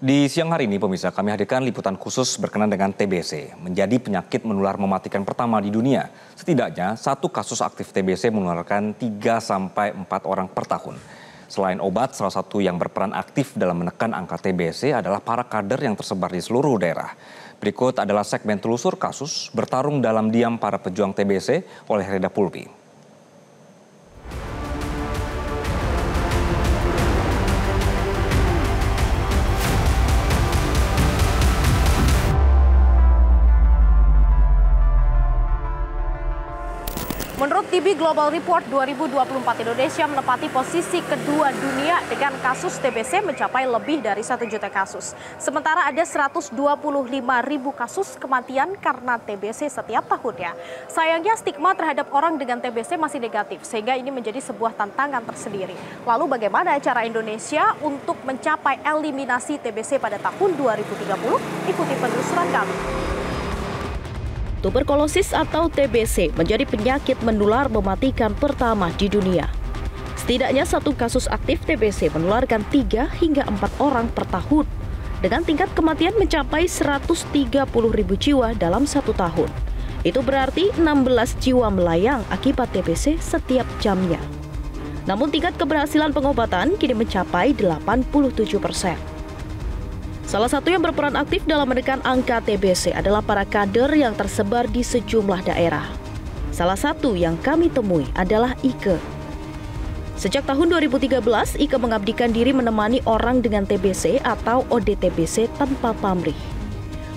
Di siang hari ini, pemirsa, kami hadirkan liputan khusus berkenan dengan TBC, menjadi penyakit menular mematikan pertama di dunia. Setidaknya, satu kasus aktif TBC menularkan 3-4 orang per tahun. Selain obat, salah satu yang berperan aktif dalam menekan angka TBC adalah para kader yang tersebar di seluruh daerah. Berikut adalah segmen telusur kasus bertarung dalam diam para pejuang TBC oleh Reda Pulpi. Menurut TB Global Report 2024, Indonesia menempati posisi kedua dunia dengan kasus TBC mencapai lebih dari 1 juta kasus. Sementara ada 125.000 kasus kematian karena TBC setiap tahunnya. Sayangnya stigma terhadap orang dengan TBC masih negatif, sehingga ini menjadi sebuah tantangan tersendiri. Lalu bagaimana cara Indonesia untuk mencapai eliminasi TBC pada tahun 2030? Ikuti penelusuran kami. Tuberkulosis atau TBC menjadi penyakit menular mematikan pertama di dunia. Setidaknya satu kasus aktif TBC menularkan 3 hingga 4 orang per tahun, dengan tingkat kematian mencapai 130.000 jiwa dalam 1 tahun. Itu berarti 16 jiwa melayang akibat TBC setiap jamnya. Namun tingkat keberhasilan pengobatan kini mencapai 87%. Salah satu yang berperan aktif dalam menekan angka TBC adalah para kader yang tersebar di sejumlah daerah. Salah satu yang kami temui adalah Ike. Sejak tahun 2013, Ike mengabdikan diri menemani orang dengan TBC atau ODTBC tanpa pamrih.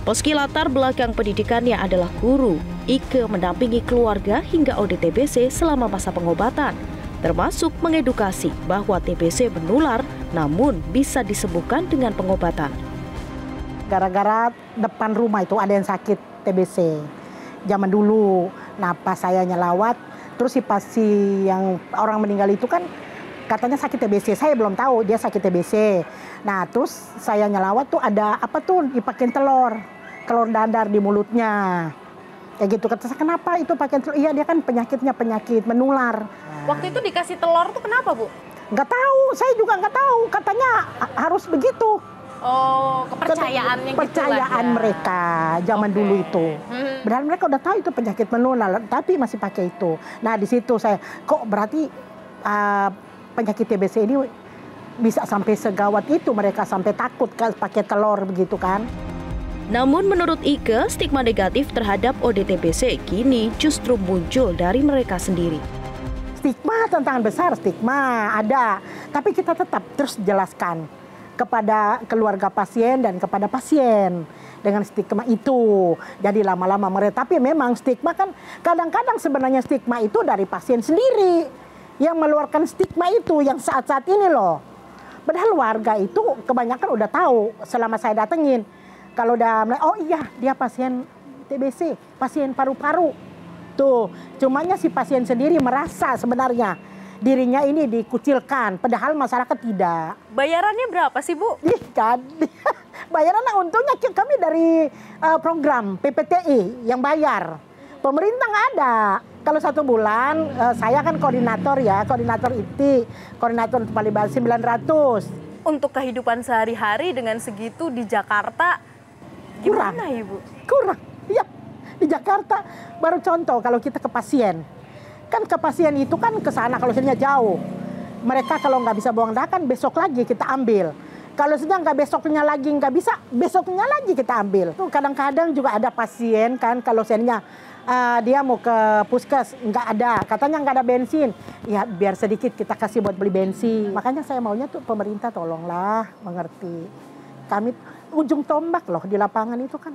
Meski latar belakang pendidikannya adalah guru, Ike mendampingi keluarga hingga ODTBC selama masa pengobatan, termasuk mengedukasi bahwa TBC menular namun bisa disembuhkan dengan pengobatan. Gara-gara depan rumah itu ada yang sakit TBC. Zaman dulu, nah pas saya nyelawat, terus si yang orang meninggal itu kan katanya sakit TBC. Saya belum tahu dia sakit TBC. Nah terus saya nyelawat tuh ada apa tuh dipakein telur dadar di mulutnya. Kayak gitu, kata saya kenapa itu pakai telur? Iya dia kan penyakitnya penyakit menular. Waktu itu dikasih telur tuh kenapa, Bu? Nggak tahu, saya juga nggak tahu. Katanya harus begitu. Oh, kepercayaannya kepercayaan gitu mereka zaman dulu itu. Padahal mereka udah tahu itu penyakit menular, tapi masih pakai itu. Nah di situ saya kok berarti penyakit TBC ini bisa sampai segawat itu, mereka sampai takut kan pakai telur begitu kan. Namun menurut Ike, stigma negatif terhadap ODTBC kini justru muncul dari mereka sendiri. Stigma tantangan besar, stigma ada, tapi kita tetap terus jelaskan kepada keluarga pasien dan kepada pasien dengan stigma itu. Jadi lama-lama mereka, tapi memang stigma kan kadang-kadang sebenarnya stigma itu dari pasien sendiri yang mengeluarkan stigma itu yang saat-saat ini loh. Padahal warga itu kebanyakan udah tahu selama saya datengin. Kalau udah mulai, oh iya dia pasien TBC, pasien paru-paru. Tuh, cumanya si pasien sendiri merasa sebenarnya dirinya ini dikucilkan, padahal masyarakat tidak. Bayarannya berapa sih, Bu? Ih kan, bayarannya untungnya kami dari program PPTI yang bayar. Pemerintah nggak ada. Kalau 1 bulan, saya kan koordinator ya, koordinator IT, koordinator untuk Palembang 900. Untuk kehidupan sehari-hari dengan segitu di Jakarta, gimana Ibu? Kurang, ya. Di Jakarta, baru contoh kalau kita ke pasien. Kan ke pasien itu kan ke sana kalau sebenarnya jauh. Mereka kalau nggak bisa buang darah kan besok lagi kita ambil. Kalau sedang nggak besoknya lagi nggak bisa, besoknya lagi kita ambil. Tuh kadang-kadang juga ada pasien kan kalau sebenarnya dia mau ke puskes nggak ada, katanya nggak ada bensin. Ya biar sedikit kita kasih buat beli bensin. Makanya saya maunya tuh pemerintah tolonglah mengerti. Kami ujung tombak loh di lapangan itu kan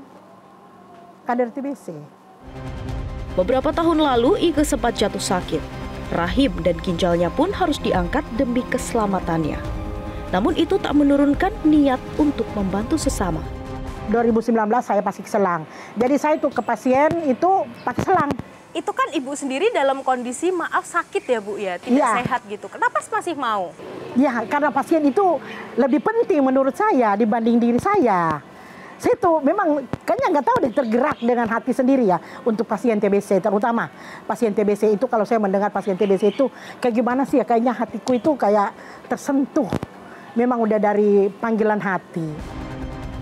kader TBC. Beberapa tahun lalu, Ike sempat jatuh sakit. Rahim dan ginjalnya pun harus diangkat demi keselamatannya. Namun itu tak menurunkan niat untuk membantu sesama. 2019 saya pasti selang. Jadi saya tuh ke pasien itu pakai selang. Itu kan Ibu sendiri dalam kondisi maaf sakit ya Bu ya, tidak sehat gitu. Kenapa masih mau? Ya karena pasien itu lebih penting menurut saya dibanding diri saya. Saya tuh memang kayaknya nggak tahu deh tergerak dengan hati sendiri ya untuk pasien TBC, terutama pasien TBC itu kalau saya mendengar pasien TBC itu kayak gimana sih ya, kayaknya hatiku itu kayak tersentuh. Memang udah dari panggilan hati.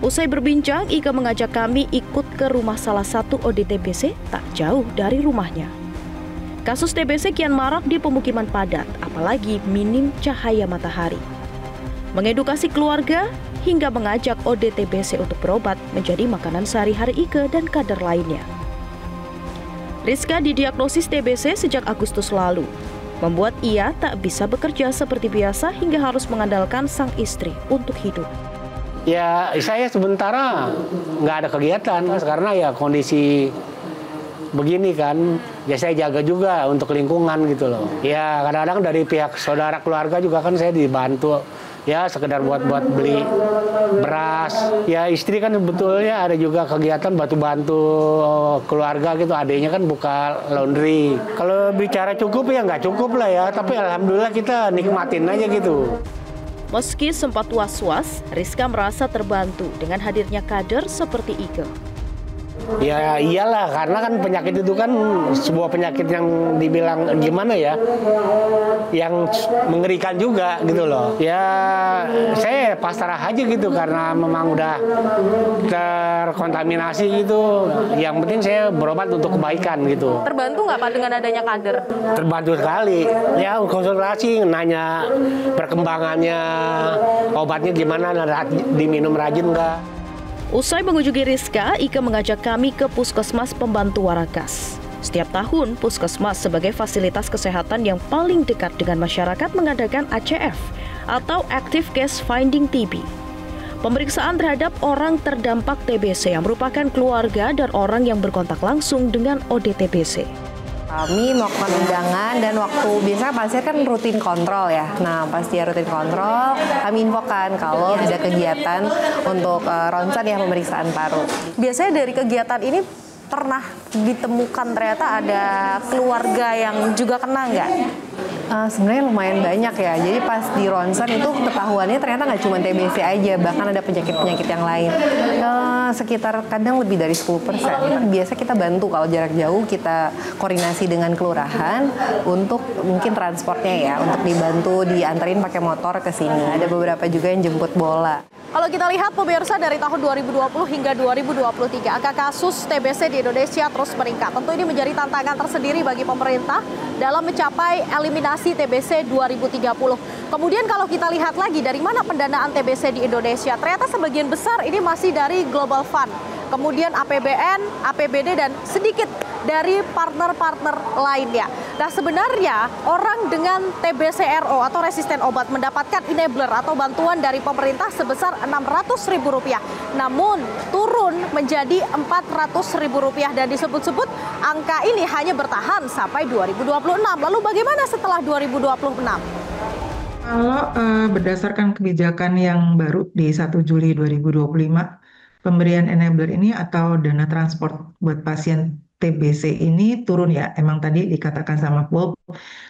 Usai berbincang, Ika mengajak kami ikut ke rumah salah satu ODTBC tak jauh dari rumahnya. Kasus TBC kian marak di pemukiman padat, apalagi minim cahaya matahari. Mengedukasi keluarga hingga mengajak ODTBC untuk berobat menjadi makanan sehari-hari Ika dan kader lainnya. Rizka didiagnosis TBC sejak Agustus lalu, membuat ia tak bisa bekerja seperti biasa hingga harus mengandalkan sang istri untuk hidup. Ya, saya sementara nggak ada kegiatan karena ya kondisi begini kan. Ya saya jaga juga untuk lingkungan gitu loh. Ya kadang-kadang dari pihak saudara keluarga juga kan saya dibantu. Ya sekedar buat beli beras. Ya istri kan sebetulnya ada juga kegiatan bantu-bantu keluarga gitu. Adiknya kan buka laundry. Kalau bicara cukup ya nggak cukup lah ya. Tapi alhamdulillah kita nikmatin aja gitu. Meski sempat was-was, Rizka merasa terbantu dengan hadirnya kader seperti Ika. Ya iyalah, karena kan penyakit itu kan sebuah penyakit yang dibilang gimana ya, yang mengerikan juga gitu loh. Ya saya pasrah aja gitu karena memang udah terkontaminasi gitu. Yang penting saya berobat untuk kebaikan gitu. Terbantu nggak Pak dengan adanya kader? Terbantu sekali. Ya konsultasi, nanya perkembangannya, obatnya gimana, diminum rajin nggak. Usai mengunjungi Rizka, Ika mengajak kami ke Puskesmas Pembantu Warakas. Setiap tahun, Puskesmas sebagai fasilitas kesehatan yang paling dekat dengan masyarakat mengadakan ACF atau Active Case Finding TB. Pemeriksaan terhadap orang terdampak TBC yang merupakan keluarga dan orang yang berkontak langsung dengan ODTBC. Kami melakukan undangan dan waktu biasanya pasien kan rutin kontrol ya. Nah pas dia rutin kontrol, kami infokan kalau ada kegiatan untuk ronsen ya pemeriksaan paru. Biasanya dari kegiatan ini pernah ditemukan ternyata ada keluarga yang juga kena nggak? Sebenarnya lumayan banyak ya. Jadi pas di ronsen itu ketahuannya ternyata nggak cuma TBC aja, bahkan ada penyakit-penyakit yang lain. Sekitar kadang lebih dari 10%. Biasa kita bantu kalau jarak jauh kita koordinasi dengan kelurahan untuk mungkin transportnya ya, untuk dibantu diantarin pakai motor ke sini. Ada beberapa juga yang jemput bola. Kalau kita lihat pemirsa dari tahun 2020 hingga 2023, angka kasus TBC di Indonesia terus meningkat. Tentu ini menjadi tantangan tersendiri bagi pemerintah dalam mencapai eliminasi TBC 2030. Kemudian kalau kita lihat lagi dari mana pendanaan TBC di Indonesia, ternyata sebagian besar ini masih dari Global Fund, kemudian APBN, APBD, dan sedikit dari partner-partner lainnya. Nah sebenarnya orang dengan TBC-RO atau resisten obat mendapatkan enabler atau bantuan dari pemerintah sebesar Rp600.000. Namun turun menjadi Rp400.000 dan disebut-sebut angka ini hanya bertahan sampai 2026. Lalu bagaimana setelah 2026? Kalau berdasarkan kebijakan yang baru di 1 Juli 2025, pemberian enabler ini atau dana transport buat pasien TBC ini turun ya. Emang tadi dikatakan sama Pul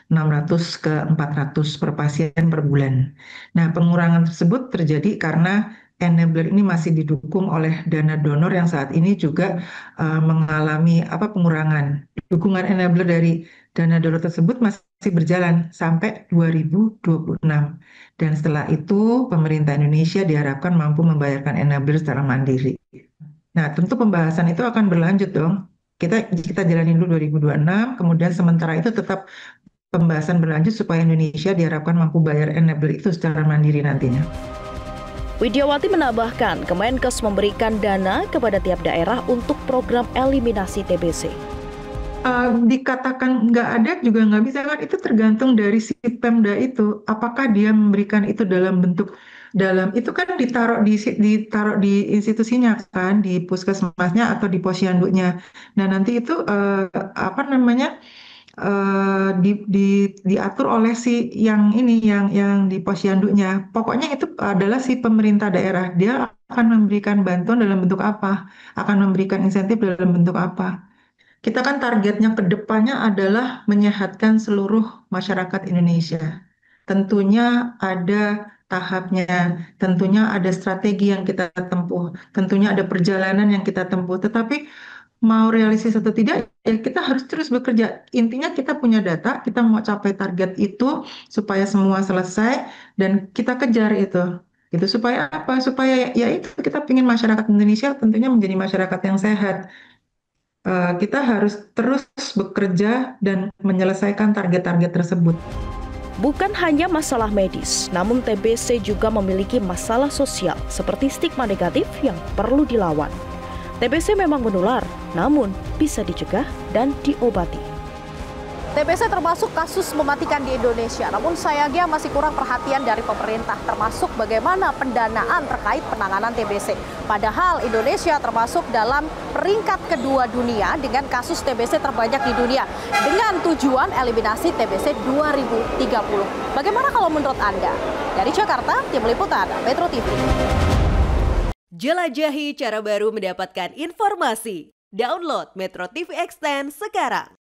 600 ke 400 per pasien per bulan. Nah, pengurangan tersebut terjadi karena enabler ini masih didukung oleh dana donor yang saat ini juga mengalami pengurangan. Dukungan enabler dari dana donor tersebut masih berjalan sampai 2026. Dan setelah itu pemerintah Indonesia diharapkan mampu membayarkan enabler secara mandiri. Nah, tentu pembahasan itu akan berlanjut dong. Kita jalanin dulu 2026, kemudian sementara itu tetap pembahasan berlanjut supaya Indonesia diharapkan mampu bayar enabler itu secara mandiri nantinya. Widiawati menambahkan, Kemenkes memberikan dana kepada tiap daerah untuk program eliminasi TBC. Dikatakan nggak ada juga nggak bisa kan, itu tergantung dari si Pemda itu. Apakah dia memberikan itu dalam bentuk itu kan ditaruh di institusinya kan, di puskesmasnya atau di posyandunya. Nah nanti itu diatur oleh si yang di posyandunya. Pokoknya itu adalah si pemerintah daerah. Dia akan memberikan bantuan dalam bentuk apa, akan memberikan insentif dalam bentuk apa. Kita kan targetnya ke depannya adalah menyehatkan seluruh masyarakat Indonesia. Tentunya ada tahapnya, tentunya ada strategi yang kita tempuh, tentunya ada perjalanan yang kita tempuh. Tetapi mau realistis atau tidak, ya kita harus terus bekerja. Intinya kita punya data, kita mau capai target itu supaya semua selesai dan kita kejar itu. Gitu supaya apa? Supaya ya itu kita ingin masyarakat Indonesia tentunya menjadi masyarakat yang sehat. Kita harus terus bekerja dan menyelesaikan target-target tersebut. Bukan hanya masalah medis, namun TBC juga memiliki masalah sosial seperti stigma negatif yang perlu dilawan. TBC memang menular, namun bisa dicegah dan diobati. TBC termasuk kasus mematikan di Indonesia, namun sayangnya masih kurang perhatian dari pemerintah, termasuk bagaimana pendanaan terkait penanganan TBC. Padahal Indonesia termasuk dalam peringkat kedua dunia dengan kasus TBC terbanyak di dunia, dengan tujuan eliminasi TBC 2030. Bagaimana kalau menurut Anda? Dari Jakarta, Tim Liputan Metro TV. Jelajahi cara baru mendapatkan informasi. Download Metro TV Extend sekarang.